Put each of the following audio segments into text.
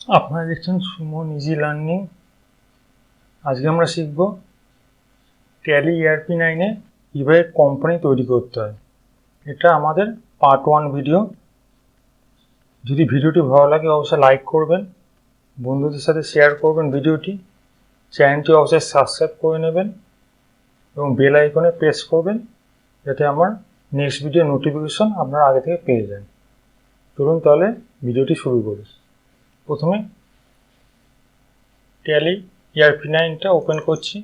আপনারা দেখছেন Suman easy learning. আজকে আমরা শিখব ট্যালি ERP 9-এ কীভাবে কোম্পানি তৈরি করতে হয়। এটা আমাদের পার্ট 1 ভিডিও। যদি ভিডিওটি ভালো লাগে অবশ্যই লাইক করবেন, বন্ধুদের সাথে শেয়ার করবেন ভিডিওটি, চ্যানেলটি অবশ্যই সাবস্ক্রাইব করে নেবেন এবং বেল আইকনে প্রেস করবেন যাতে আমার নেক্সট ভিডিও নোটিফিকেশন আপনারা আগে থেকে পেয়ে যান। চলুন তাহলে ভিডিওটি শুরু করি। প্রথমে ট্যালি ERP 9টা ওপেন করছি।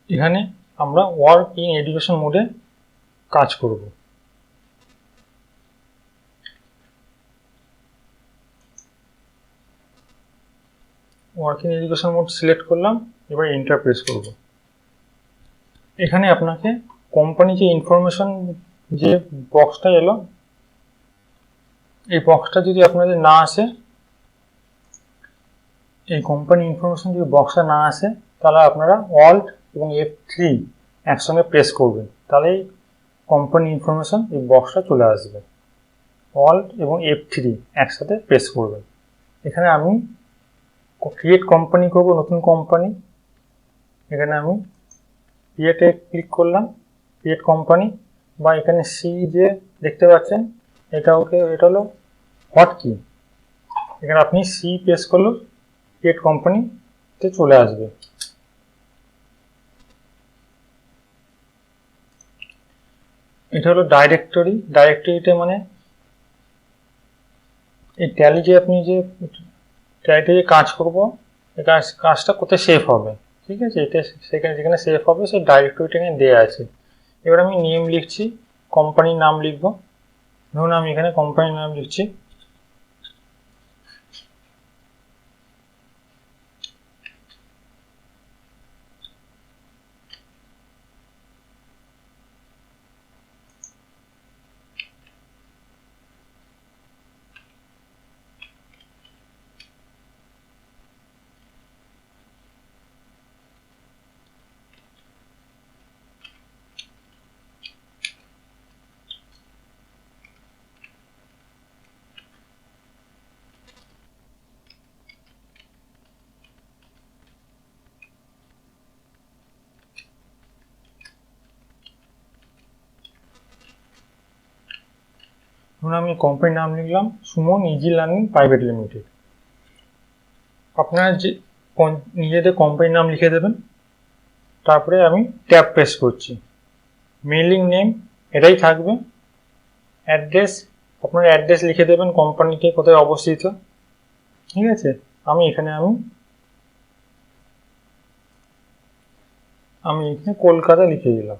এখানে আমরা ওয়ার্ক ইন এডুকেশন মোডে কাজ করব। Work in education mode select করলাম, এবার এন্টার প্রেস করব। এখানে আপনাকে কোম্পানি যে ইনফরমেশন যে বক্সটা এলো, এই বক্সটা যদি আপনাদের না আসে, এই কোম্পানি ইনফরমেশন যদি বক্সটা না আসে, তাহলে আপনারা অল্ট এবং F3 একসঙ্গে প্রেস করবেন, তাহলে কোম্পানি ইনফরমেশন এই বক্সটা চলে আসবে। অল্ট এবং F3 একসাথে প্রেস করবেন। এখানে আমি ক্রিয়েট কোম্পানি করব, নতুন কোম্পানি। এখানে আমি ক্রিয়েটে ক্লিক করলাম, ক্রিয়েট কোম্পানি, বা এখানে সি যে দেখতে পাচ্ছেন এটা হলো হট কি। এখানে আপনি সি প্রেস করলে ক্রিয়েট কোম্পানিতে চলে আসবে। এটা হলো ডাইরেক্টরিতে মানে এই ট্যালি যে আপনি যে ট্যালিতে যে কাজ করবো, এই কাজটা কোথায় সেভ হবে, ঠিক আছে। এটা সেখানে যেখানে সেভ হবে সেই ডাইরেক্টরিটা এখানে দেওয়া আছে। এবার আমি নেম লিখছি, কোম্পানির নাম লিখব। ধরুন আমি এখানে কোম্পানির নাম লিখছি ধরুন আমি কোম্পানির নাম লিখলাম Suman easy learning private limited. আপনারা যে নিজেদের কোম্পানির নাম লিখে দেবেন। তারপরে আমি ট্যাব প্রেস করছি। মেইলিং নেম এটাই থাকবে। অ্যাড্রেস, আপনার অ্যাড্রেস লিখে দেবেন, কোম্পানিটি কোথায় অবস্থিত, ঠিক আছে। আমি এখানে কলকাতা লিখে দিলাম।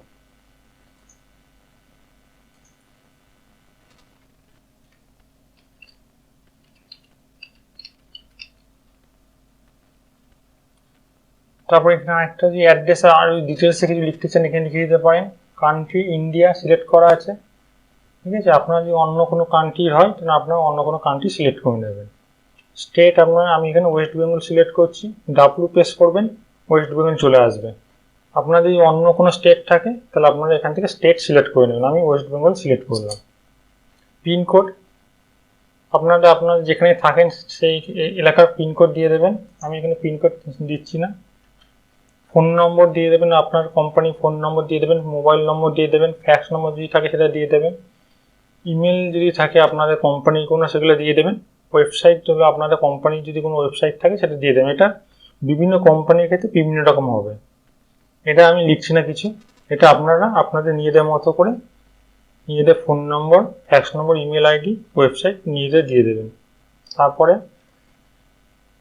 তারপর এখানে একটা যে অ্যাড্রেস আর ডিটেলসে কিছু লিখতে চান এখানে লিখে দিতে পারেন। কান্ট্রি ইন্ডিয়া সিলেক্ট করা আছে, ঠিক আছে। আপনার যদি অন্য কোনো কান্ট্রির হয় তাহলে আপনার অন্য কোনো কান্ট্রি সিলেক্ট করে নেবেন। স্টেট আমি এখানে ওয়েস্ট বেঙ্গল সিলেক্ট করছি, ডাব্লু প্রেস করবেন, ওয়েস্ট বেঙ্গল চলে আসবে। আপনার যদি অন্য কোনো স্টেট থাকে তাহলে আপনারা এখান থেকে স্টেট সিলেক্ট করে নেবেন। আমি ওয়েস্ট বেঙ্গল সিলেক্ট করলাম। পিনকোড আপনারা যেখানে থাকেন সেই এলাকার পিনকোড দিয়ে দেবেন। আমি এখানে পিনকোড দিচ্ছি না। ফোন নম্বর দিয়ে দেবেন, আপনার কোম্পানি ফোন নম্বর দিয়ে দেবেন, মোবাইল নম্বর দিয়ে দেবেন, ফ্যাক্স নম্বর যদি থাকে সেটা দিয়ে দেবেন, ইমেল যদি থাকে আপনাদের কোম্পানির কোনো সেগুলো দিয়ে দেবেন, ওয়েবসাইট যদি আপনাদের কোম্পানির যদি কোনো ওয়েবসাইট থাকে সেটা দিয়ে দেবেন। এটা বিভিন্ন কোম্পানির ক্ষেত্রে বিভিন্ন রকম হবে। এটা আমি লিখছি না কিছু, এটা আপনারা আপনাদের নিজেদের মতো করে নিজেদের ফোন নম্বর, ফ্যাক্স নম্বর, ইমেল আইডি, ওয়েবসাইট নিজেদের দিয়ে দেবেন। তারপরে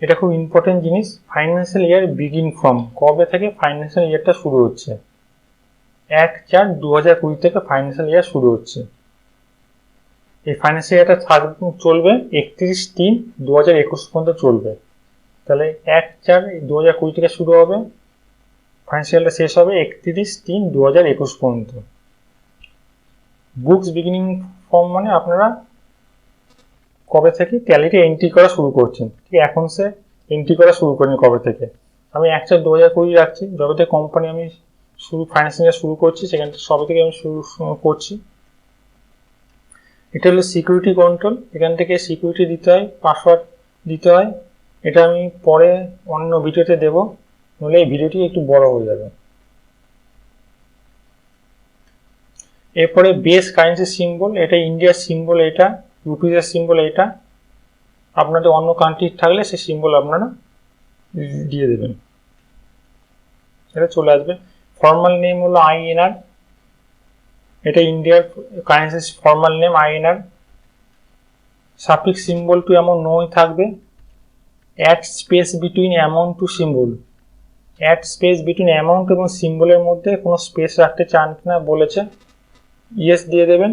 এটা খুব ইম্পর্টেন্ট জিনিস, ফাইন্যান্সিয়াল ইয়ার বিগিন ফ্রম, কবে থেকে ফাইন্যান্সিয়াল ইয়ারটা শুরু হচ্ছে। 1/4/2020 থেকে ফাইন্যান্সিয়াল ইয়ার শুরু হচ্ছে। এই ফাইন্যান্সিয়াল ইয়ারটা চলবে 31/3/2021 পর্যন্ত চলবে। তাহলে 1/4/2020 থেকে শুরু হবে, ফাইন্যান্সিয়ালটা শেষ হবে 31/3/2021 পর্যন্ত। বুকস বিগিনিং ফ্রম মানে আপনারা কবে থেকে ট্যালিতে এন্ট্রি করা শুরু করছেন, ঠিক এখন সে এন্ট্রি করা শুরু করেন কবে থেকে। আমি 1/4/2020 রাখছি, যবে থেকে কোম্পানি আমি ফাইন্যান্সিং শুরু করছি সেখান থেকে সবে থেকে আমি শুরু করছি। এটা হলো সিকিউরিটি কন্ট্রোল, এখান থেকে সিকিউরিটি দিতে হয়, পাসওয়ার্ড দিতে হয়। এটা আমি পরে অন্য ভিডিওতে দেব, নইলে এই ভিডিওটি একটু বড় হয়ে যাবে। এরপরে বেস কারেন্সি সিম্বল, এটা ইন্ডিয়ার সিম্বল, এটা রুপিজের সিম্বল, এটা আপনাদের অন্য কান্ট্রি থাকলে সেই সিম্বল আপনারা দিয়ে দেবেন, এটা চলে আসবে। ফর্মাল নেম হলো INR, এটা ইন্ডিয়ার currency formal name INR। Suffix symbol to amount নোই থাকবে। Add space between amount to symbol, add space between amount এবং সিম্বলের মধ্যে কোনো স্পেস রাখতে চান কিনা বলেছে, ইয়েস দিয়ে দেবেন।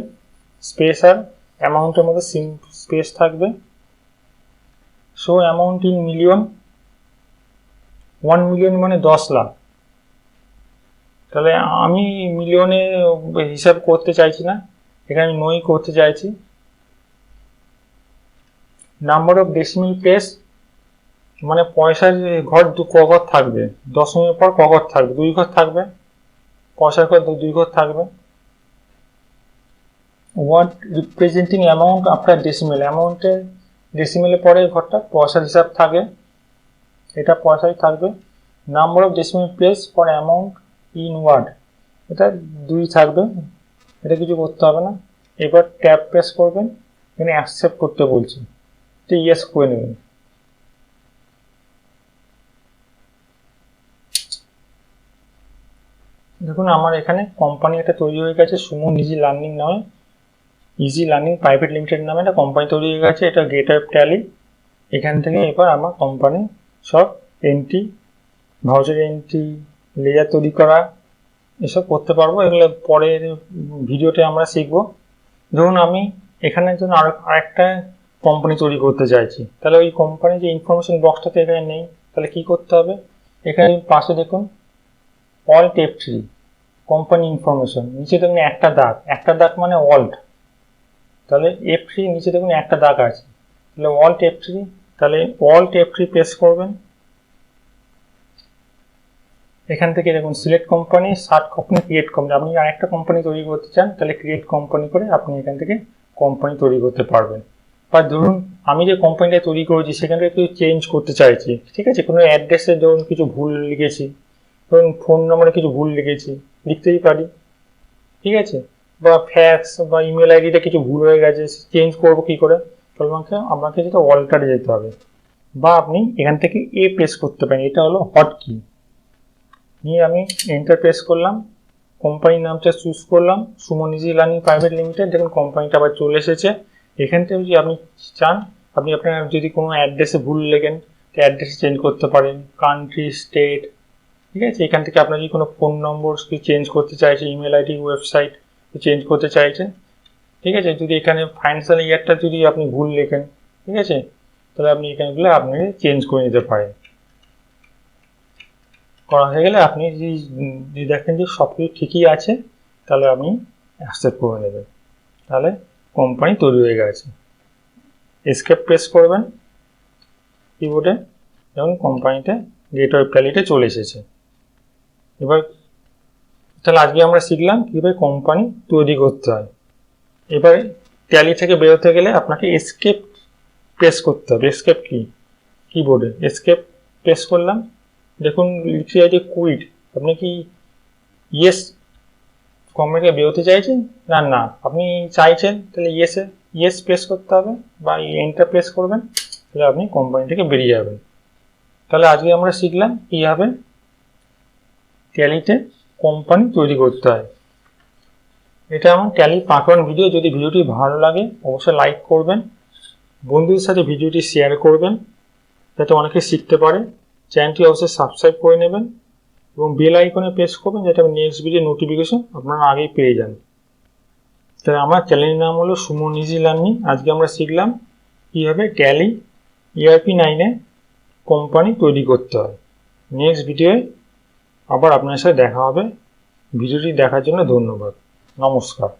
স্পেস আর অ্যামাউন্টের মধ্যে স্পেস থাকবে। Show amount in million, 1 million মানে 10 লাখ, তাহলে আমি মিলিয়নে হিসাব করতে চাইছি না, এখানে আমি নই করতে চাইছি। নাম্বার অফ ডেসিমাল প্লেস, মানে পয়সার ঘর ক ঘর থাকবে, দশমিকের পর ক ঘর থাকবে, 2 ঘর থাকবে, পয়সার ঘর 2 ঘর থাকবে। Word representing amount after decimal, অ্যামাউন্টের ডেসিমেলের পরে ঘরটা পয়সার হিসাব থাকে, এটা পয়সাই থাকবে। Number of decimal place for amount in word, এটা 2 থাকবে, এটা কিছু করতে হবে না। এবার ট্যাব প্রেস করবেন, এখানে অ্যাকসেপ্ট করতে বলছি, তো ইয়েস করে নেবেন। দেখুন আমার এখানে কোম্পানি একটা তৈরি হয়ে গেছে, সুমন ইজি লার্নিং নামে, ইজি লার্নিং প্রাইভেট লিমিটেড নামে একটা কোম্পানি তৈরি হয়ে গেছে, এটা গেটওয়ে ট্যালি। এখান থেকে এবার আমার কোম্পানি সব এন্ট্রি, ভাউচার এন্ট্রি, লেজার তৈরি করা এসব করতে পারবো। এগুলো পরের ভিডিওতে আমরা শিখবো। ধরুন আমি এখানের জন্য আরেকটা কোম্পানি তৈরি করতে চাইছি, তাহলে ওই কোম্পানির যে ইনফরমেশন বক্সটাতে এখানে নেই, তাহলে কি করতে হবে, এখানে পাশে দেখুন অল্ট F3 কোম্পানি ইনফরমেশন, নিচে দেখুন একটা দাগ মানে অল্ট, তাহলে F3 নিচে দেখুন একটা দাগ আছে, তাহলে অল্ট F3, তাহলে অল্ট F3 প্রেস করবেন। এখান থেকে দেখুন select company, search company, create company, আপনি আরেকটা কোম্পানি তৈরি করতে চান তাহলে ক্রিয়েট কোম্পানি করে আপনি এখান থেকে কোম্পানি তৈরি করতে পারবেন। বা ধরুন আমি যে কোম্পানিটা তৈরি করেছি সেখানটা একটু চেঞ্জ করতে চাইছি, ঠিক আছে, কোনো অ্যাড্রেসে ধরুন কিছু ভুল লিখেছি, ধরুন ফোন নম্বরে কিছু ভুল লিখেছি, লিখতেই পারি, ঠিক আছে, বা ফ্যাক্স বা ইমেল আইডিটা কিছু ভুল হয়ে গেছে, চেঞ্জ করবো কি করে, তাহলে আপনাকে যেটা অল্টারে যেতে হবে। বা আপনি এখান থেকে এ প্রেস করতে পারেন, এটা হলো হট কি, নিয়ে আমি এন্টার প্রেস করলাম, কোম্পানির নামটা চুজ করলাম, Suman easy learning private limited, দেখুন কোম্পানিটা আবার চলে এসেছে। এখান থেকে যদি আপনি চান, আপনি আপনার যদি কোনো অ্যাড্রেসে ভুল লেখেন অ্যাড্রেস চেঞ্জ করতে পারেন, কান্ট্রি, স্টেট, ঠিক আছে। এখান থেকে আপনার যদি কোনো ফোন নম্বর চেঞ্জ করতে চাইছেন, ইমেল আইডি, ওয়েবসাইট চেঞ্জ করতে চাইছেন, ঠিক আছে, যদি এখানে ফাইন্যান্সিয়াল ইয়ারটা যদি আপনি ভুল লেখেন, ঠিক আছে, তাহলে আপনি এখানগুলো আপনি চেঞ্জ করে নিতে পারেন। করা হয়ে গেলে আপনি যদি দেখেন যে সব কিছু ঠিকই আছে, তাহলে আপনি অ্যাকসেপ্ট করে নেবেন, তাহলে কোম্পানি তৈরি হয়ে গেছে। এসকেপ প্রেস করবেন কিবোর্ডে, যেমন কোম্পানিতে গেটওয়ে ট্যালিতে চলে এসেছে। এবার তাহলে আজকে আমরা শিখলাম কীভাবে কোম্পানি তৈরি করতে হয়। এবারে ট্যালি থেকে বেরোতে গেলে আপনাকে এসকেপ প্রেস করতে হবে। এসকেপ কি, কিবোর্ডে এসকেপ প্রেস করলাম, দেখুন লিখে আছে কুইট, আপনি কি ইয়েস কোম্পানি থেকে বেরোতে চাইছেন না আপনি চাইছেন, তাহলে ইয়েস প্রেস করতে হবে বা এন্টার প্রেস করবেন, তাহলে আপনি কোম্পানি থেকে বেরিয়ে যাবেন। তাহলে আজকে আমরা শিখলাম কীভাবে ট্যালিতে কোম্পানি তৈরি করতে হয়। এটা আমার ট্যালি পার্ট 1 ভিডিও। যদি ভিডিওটি ভালো লাগে অবশ্যই লাইক করবেন, বন্ধুদের সাথে ভিডিওটি শেয়ার করবেন যাতে অনেকে শিখতে পারে। চ্যানেলটি অবশ্যই সাবস্ক্রাইব করে নেবেন এবং বেল আইকনে প্রেস করবেন যাতে নেক্সট ভিডিও নোটিফিকেশন আপনারা আগেই পেয়ে যান। তাহলে আমার চ্যানেলের নাম হলো সুমন ইজি লার্নিং। আজকে আমরা শিখলাম কীভাবে ট্যালি ERP 9-এ কোম্পানি তৈরি করতে হয়। নেক্সট ভিডিওয়ে আবার আপনার সাথে দেখা হবে। ভিডিওটি দেখার জন্য ধন্যবাদ। নমস্কার।